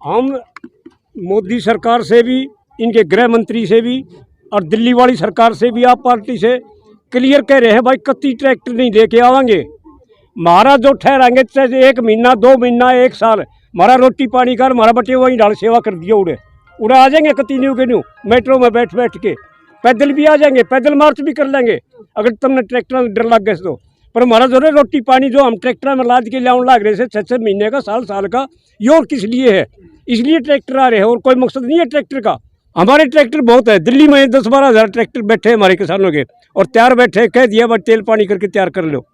हम मोदी सरकार से भी, इनके गृह मंत्री से भी और दिल्ली वाली सरकार से भी, आप पार्टी से क्लियर कह रहे हैं भाई कत्ती ट्रैक्टर नहीं दे के आवांगे। हमारा जो ठहराएंगे चाहे 1 महीना 2 महीना 1 साल, हमारा रोटी पानी कर, हमारा बटे वहीं डाल सेवा कर दिया। उड़े आ जाएंगे कत्ती न्यू के न्यू, मेट्रो में बैठ बैठ के, पैदल भी आ जाएंगे, पैदल मार्च भी कर लेंगे अगर तुमने ट्रैक्टर में डर लग गए तो। पर हमारा जो है रोटी पानी जो हम ट्रैक्टर में लाद के लाने लग रहे थे 6-6 महीने का, साल का, ये और किस लिए है? इसलिए ट्रैक्टर आ रहे हैं और कोई मकसद नहीं है ट्रैक्टर का। हमारे ट्रैक्टर बहुत है, दिल्ली में 10-12 हज़ार ट्रैक्टर बैठे हैं हमारे किसानों के, और तैयार बैठे, कह दिया बस तेल पानी करके तैयार कर लो।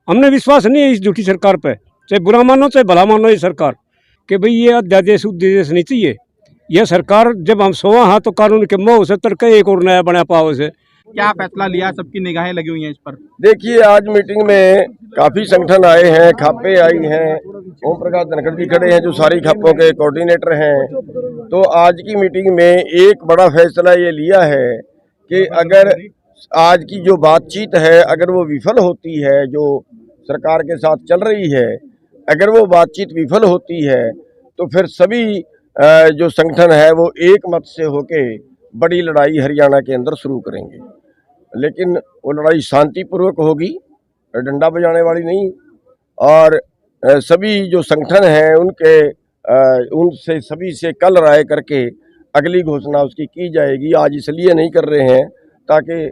हमने विश्वास नहीं है इस झूठी सरकार पे, चाहे बुरा मानो चाहे भला मानो ये सरकार, कि भाई ये अध्यादेश उद्देश नहीं चाहिए। यह सरकार जब हम सोवा हाँ तो कानून के मोह से तड़के एक और नया बना पाओ से। क्या फैसला लिया, सबकी निगाहें लगी हुई हैं इस पर? देखिए, आज मीटिंग में काफी संगठन आए हैं, खापे आई हैं, ओम प्रकाश धनखड़ जी खड़े हैं जो सारी खापों के कोऑर्डिनेटर हैं। तो आज की मीटिंग में एक बड़ा फैसला ये लिया है कि अगर आज की जो बातचीत है अगर वो विफल होती है, जो सरकार के साथ चल रही है, अगर वो बातचीत विफल होती है तो फिर सभी जो संगठन है वो एक मत से होके बड़ी लड़ाई हरियाणा के अंदर शुरू करेंगे। लेकिन वो लड़ाई शांतिपूर्वक होगी, डंडा बजाने वाली नहीं। और सभी जो संगठन हैं उनसे सभी से कल राय करके अगली घोषणा उसकी की जाएगी। आज इसलिए नहीं कर रहे हैं ताकि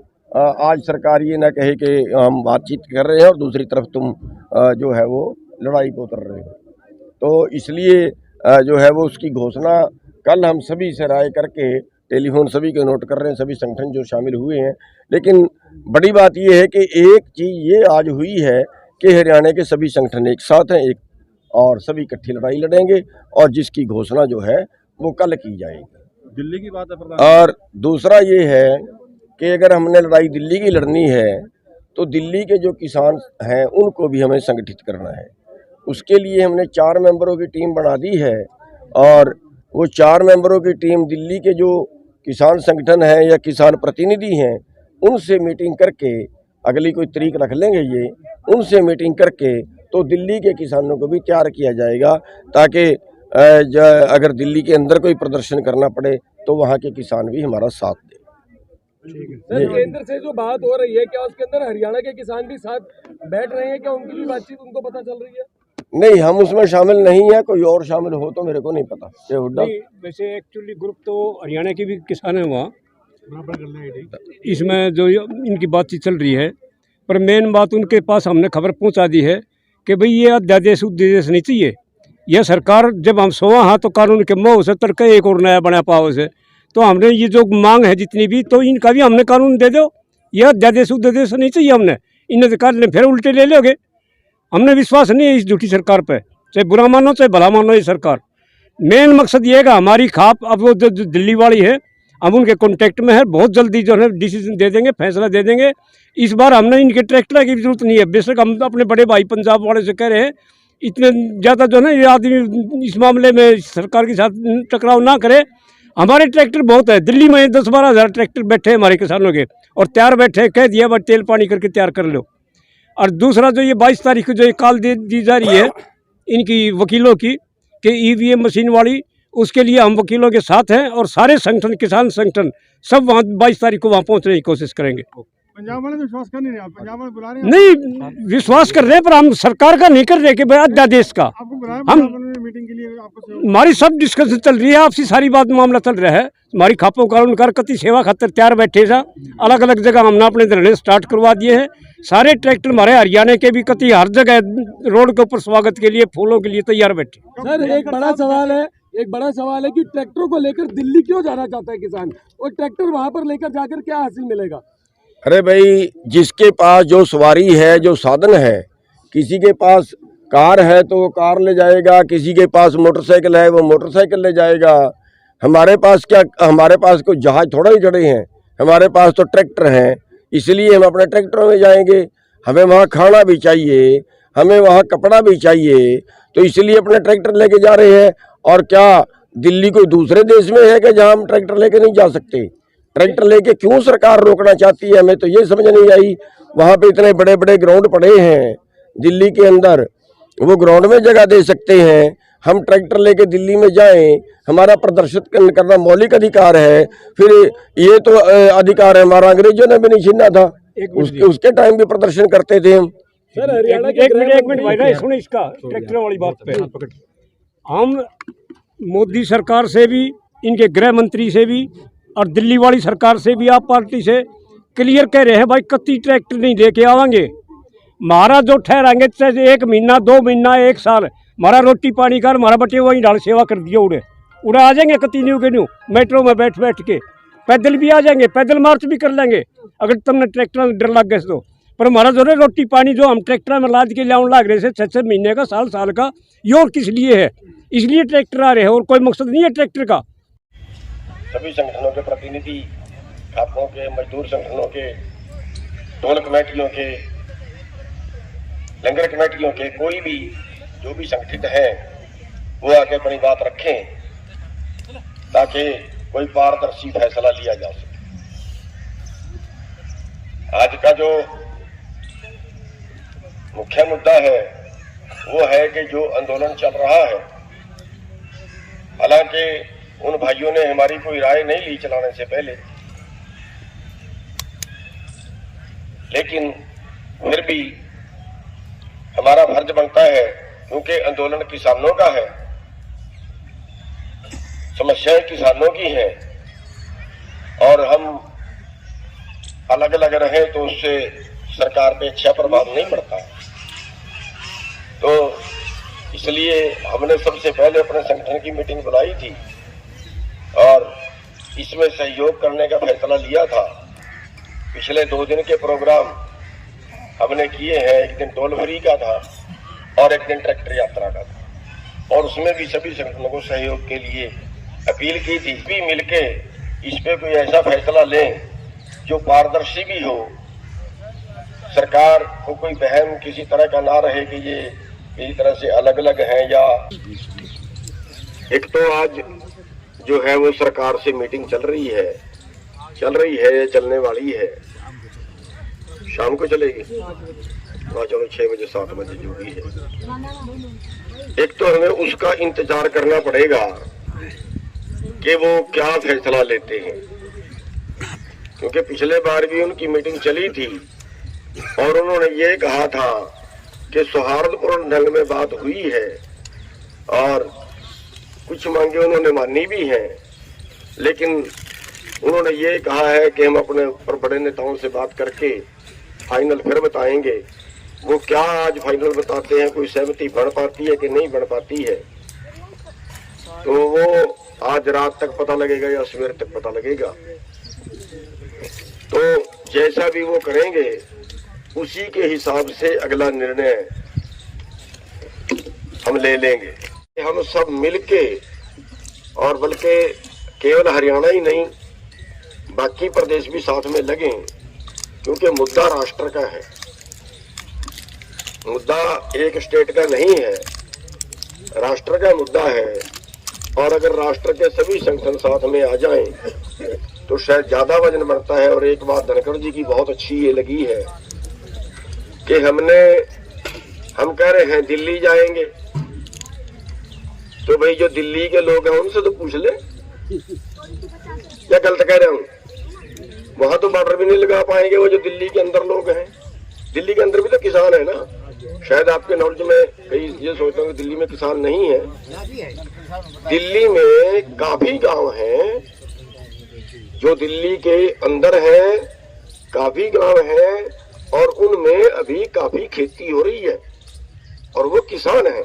आज सरकार ये ना कहे कि हम बातचीत कर रहे हैं और दूसरी तरफ तुम जो है वो लड़ाई को उतर रहे हो। तो इसलिए जो है वो उसकी घोषणा कल हम सभी से राय करके, टेलीफोन सभी के नोट कर रहे हैं, सभी संगठन जो शामिल हुए हैं। लेकिन बड़ी बात यह है कि एक चीज़ ये आज हुई है कि हरियाणा के सभी संगठन एक साथ हैं, एक और सभी इकट्ठी लड़ाई लड़ेंगे और जिसकी घोषणा जो है वो कल की जाएगी। दिल्ली की बात है। और दूसरा ये है कि अगर हमने लड़ाई दिल्ली की लड़नी है तो दिल्ली के जो किसान हैं उनको भी हमें संगठित करना है। उसके लिए हमने 4 मेंबरों की टीम बना दी है और वो 4 मेंबरों की टीम दिल्ली के जो किसान संगठन हैं या किसान प्रतिनिधि हैं उनसे मीटिंग करके, अगली कोई तारीख रख लेंगे ये, उनसे मीटिंग करके तो दिल्ली के किसानों को भी तैयार किया जाएगा ताकि अगर दिल्ली के अंदर कोई प्रदर्शन करना पड़े तो वहाँ के किसान भी हमारा साथ दें। सर, केंद्र से जो बात हो रही है, क्या उसके अंदर हरियाणा के किसान भी साथ बैठ रहे हैं? क्या उनकी भी बातचीत उनको पता चल रही है? नहीं, हम उसमें शामिल नहीं है, कोई और शामिल हो तो मेरे को नहीं पता। वैसे एक्चुअली ग्रुप तो हरियाणा के भी किसान हैं वहाँ, इसमें जो इनकी बातचीत चल रही है, पर मेन बात उनके पास हमने खबर पहुँचा दी है कि भाई ये अध्यादेश उद्देश नहीं चाहिए। यह सरकार जब हम सोवा हाँ तो कानून के मोह से तड़के एक और नया बना पाओ से। तो हमने ये जो मांग है जितनी भी, तो इनका भी हमने कानून दे दो। यह अध्यादेश उद्देश नहीं चाहिए हमने, इन्हें कर फिर उल्टे ले लोगे। हमने विश्वास नहीं है इस झूठी सरकार पे, चाहे बुरा मानो चाहे भला मानो ये सरकार। मेन मकसद ये है कि हमारी खाप अब वो जो दिल्ली वाली है, हम उनके कॉन्टेक्ट में है, बहुत जल्दी जो है डिसीजन दे देंगे, फैसला दे देंगे। इस बार हमने इनके ट्रैक्टर की जरूरत नहीं है। बेशक हम अपने बड़े भाई पंजाब वाले से कह रहे हैं इतने ज़्यादा जो है ना ये आदमी इस मामले में सरकार के साथ टकराव ना करे। हमारे ट्रैक्टर बहुत है, दिल्ली में 10-12 हज़ार ट्रैक्टर बैठे हैं हमारे किसानों के, और तैयार बैठे, कह दिया बस तेल पानी करके तैयार कर लो। और दूसरा जो ये 22 तारीख को जो ये कॉल दी जा रही है इनकी वकीलों की कि EVM मशीन वाली, उसके लिए हम वकीलों के साथ हैं और सारे संगठन, किसान संगठन सब वहाँ 22 तारीख को वहाँ पहुँचने की कोशिश करेंगे। पंजाब वाले विश्वास कर नहीं रहे, पंजाब वाले बुला रहे हैं। नहीं, विश्वास कर रहे हैं पर हम सरकार का नहीं कर रहे कि भाई अध्यादेश का। हम मीटिंग के लिए आपको हमारी सब डिस्कशन चल रही है, आपसी सारी बात मामला चल रहा है। हमारी खापों का उनका कति सेवा खातर तैयार बैठे था, अलग अलग जगह हमने अपने धरने स्टार्ट करवा दिए हैं। सारे ट्रैक्टर हमारे हरियाणा के भी कति हर जगह रोड के ऊपर स्वागत के लिए, फूलों के लिए तैयार बैठे। सर, एक बड़ा सवाल है कि ट्रैक्टरों को लेकर दिल्ली क्यों जाना चाहता है किसान, और ट्रैक्टर वहां पर लेकर जाकर क्या हासिल मिलेगा? अरे भाई, जिसके पास जो सवारी है, जो साधन है, किसी के पास कार है तो वो कार ले जाएगा, किसी के पास मोटरसाइकिल है वो मोटरसाइकिल ले जाएगा। हमारे पास क्या, हमारे पास कोई जहाज थोड़ा ही चढ़े हैं, हमारे पास तो ट्रैक्टर हैं, इसलिए हम अपने ट्रैक्टरों में जाएंगे। हमें वहाँ खाना भी चाहिए, हमें वहाँ कपड़ा भी चाहिए, तो इसलिए अपने ट्रैक्टर लेके जा रहे हैं। और क्या दिल्ली कोई दूसरे देश में है कि जहाँ हम ट्रैक्टर लेके नहीं जा सकते? ट्रैक्टर लेके क्यों सरकार रोकना चाहती है, हमें तो ये समझ नहीं आई। वहाँ पे इतने बड़े बड़े ग्राउंड पड़े हैं दिल्ली के अंदर, वो ग्राउंड में जगह दे सकते हैं, हम ट्रैक्टर लेके दिल्ली में जाएं, हमारा प्रदर्शित करना मौलिक अधिकार है। फिर ये तो अधिकार है हमारा अंग्रेजों ने भी नहीं छीना था, उसके टाइम भी प्रदर्शन करते थे हम। सर हरियाणा के एक मिनट भाई ना सुनो इसका ट्रैक्टर वाली बात पे। हम मोदी सरकार से भी, इनके गृह मंत्री से भी और दिल्ली वाली सरकार से भी, आप पार्टी से क्लियर कह रहे हैं भाई कत्ती ट्रैक्टर नहीं लेके आवांगे। हमारा जो ठहराएंगे चाहे 1 महीना 2 महीना 1 साल, हमारा रोटी पानी का हमारा बटे वहीं डाल सेवा कर दिया। उड़े आ जाएंगे कत्ती न्यू के न्यू मेट्रो में बैठ के, पैदल भी आ जाएंगे, पैदल मार्च भी कर लेंगे अगर तुमने ट्रैक्टर में डर लग गए तो। पर हमारा जो है रोटी पानी जो हम ट्रैक्टर में लाद के लाने लग रहे थे 6 महीने का, साल का, ये और किस लिए है? इसलिए ट्रैक्टर आ रहे हैं और कोई मकसद नहीं है ट्रैक्टर का। सभी संगठनों के प्रतिनिधि, खापों के, मजदूर संगठनों के, टोल कमेटियों के, लंगर कमेटियों के, कोई भी जो भी संगठित है वो आके अपनी बात रखें ताकि कोई पारदर्शी फैसला लिया जा सके। आज का जो मुख्य मुद्दा है वो है कि जो आंदोलन चल रहा है, हालांकि उन भाइयों ने हमारी कोई राय नहीं ली चलाने से पहले, लेकिन फिर भी हमारा फर्ज बनता है, क्योंकि आंदोलन किसानों का है, समस्याएं किसानों की हैं और हम अलग अलग रहें तो उससे सरकार पे अच्छा प्रभाव नहीं पड़ता। तो इसलिए हमने सबसे पहले अपने संगठन की मीटिंग बुलाई थी और इसमें सहयोग करने का फैसला लिया था। पिछले 2 दिन के प्रोग्राम हमने किए हैं, एक दिन टोल फ्री का था और एक दिन ट्रैक्टर यात्रा का था, और उसमें भी सभी संगठनों को सहयोग के लिए अपील की थी। भी मिलके इस पे कोई ऐसा फैसला लें जो पारदर्शी भी हो, सरकार को कोई बहम किसी तरह का ना रहे कि ये किसी तरह से अलग अलग हैं। या एक तो आज जो है वो सरकार से मीटिंग चल रही है, चलने वाली है, शाम को चलेगी, चलो 6 बजे 7 बजे जो भी है। एक तो हमें उसका इंतजार करना पड़ेगा कि वो क्या फैसला लेते हैं, क्योंकि पिछले बार भी उनकी मीटिंग चली थी और उन्होंने ये कहा था कि सौहार्दपूर्ण ढंग में बात हुई है और कुछ मांगे उन्होंने मानी भी हैं, लेकिन उन्होंने ये कहा है कि हम अपने ऊपर बड़े नेताओं से बात करके फाइनल फिर बताएंगे। वो क्या आज फाइनल बताते हैं, कोई सहमति बन पाती है कि नहीं बन पाती है, तो वो आज रात तक पता लगेगा या सवेर तक पता लगेगा। तो जैसा भी वो करेंगे उसी के हिसाब से अगला निर्णय हम ले लेंगे। हम सब मिलके, और बल्कि केवल हरियाणा ही नहीं बाकी प्रदेश भी साथ में लगे, क्योंकि मुद्दा राष्ट्र का है, मुद्दा एक स्टेट का नहीं है, राष्ट्र का मुद्दा है। और अगर राष्ट्र के सभी संगठन साथ में आ जाएं तो शायद ज्यादा वजन बढ़ता है। और एक बात धनखड़ जी की बहुत अच्छी ये लगी है कि हम कह रहे हैं दिल्ली जाएंगे, तो भाई जो दिल्ली के लोग हैं उनसे तो पूछ ले, या गलत कह रहे हूं? वहां तो बॉर्डर भी नहीं लगा पाएंगे वो जो दिल्ली के अंदर लोग हैं। दिल्ली के अंदर भी तो किसान है ना, शायद आपके नॉलेज में कई ये सोचता हूँ कि दिल्ली में किसान नहीं है। दिल्ली में काफी गांव हैं जो दिल्ली के अंदर हैं, काफी गांव हैं और उनमें अभी काफी खेती हो रही है और वो किसान हैं।